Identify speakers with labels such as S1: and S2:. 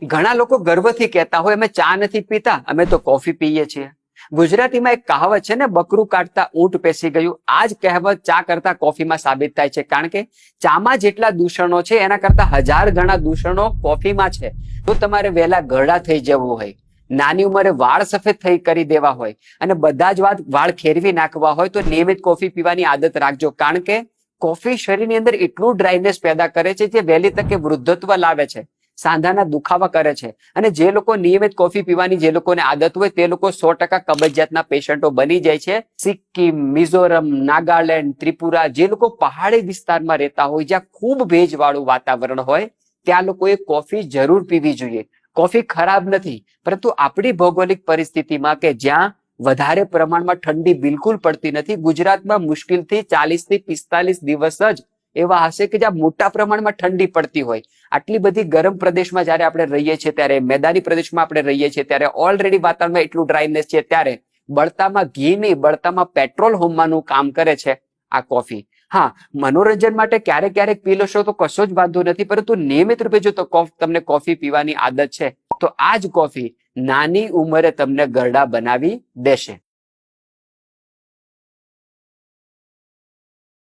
S1: ઘણા લોકો ગર્વથી કહેતા હોય અમે ચા નથી પીતા, અમે તો કોફી પીએ છીએ. ગુજરાતીમાં એક કહાવત છે ને, બકરું કાઢતા ઊંટ પેસી ગયું. આ જ કહેવત ચા કરતા કોફીમાં સાબિત થાય છે, કારણ કે ચામાં જેટલા દૂષણો છે એના કરતા 1000 ગણા દૂષણો કોફીમાં છે. તો તમારે વહેલા ઘરડા થઈ જવું હોય, નાની ઉંમરે વાળ સફેદ કરી દેવા હોય અને બધા જ વાળ ખેરવી નાખવા હોય તો નિયમિત કોફી પીવાની આદત રાખજો, કારણ કે કોફી શરીરની અંદર એટલું ડ્રાયનેસ પેદા કરે છે જે વહેલી તકે વૃદ્ધત્વ લાવે છે, સાંધાના દુખાવા કરે છે. અને જે લોકો નિયમિત કોફી પીવાની જે લોકોને આદત હોય તે લોકો 100% કબજિયાતના પેશન્ટો બની જાય છે. સિક્કિમ, મિઝોરમ, નાગાલેન્ડ, ત્રિપુરા, જે લોકો પહાડી વિસ્તારમાં રહેતા હોય જ્યાં ખૂબ ભેજવાળું વાતાવરણ હોય ત્યાં લોકોએ કોફી જરૂર પીવી જોઈએ. કોફી ખરાબ નથી, પરંતુ આપણી ભૌગોલિક પરિસ્થિતિમાં કે જ્યાં વધારે પ્રમાણમાં ઠંડી બિલકુલ પડતી નથી, ગુજરાતમાં મુશ્કેલથી 40 થી 45 દિવસ જ એવા હશે કે જ્યાં મોટા પ્રમાણમાં ઠંડી પડતી હોય. આટલી બધી ગરમ પ્રદેશમાં જયારે આપણે રહીએ છીએ, ત્યારે મેદાની પ્રદેશમાં આપણે રહીએ છીએ, ત્યારે ઓલરેડી વાતાવરણમાં એટલું ડ્રાયનેસ છે, ત્યારે બળતામાં ઘી નહીં, બળતામાં પેટ્રોલ હોમવાનું કામ કરે છે આ કોફી. હા, મનોરંજન માટે ક્યારેક ક્યારેક પી લેશો તો કશો જ વાંધો નથી, પરંતુ નિયમિત રૂપે જો તમને કોફી પીવાની આદત છે તો આ જ કોફી નાની ઉંમરે તમને ગરડા બનાવી દેશે.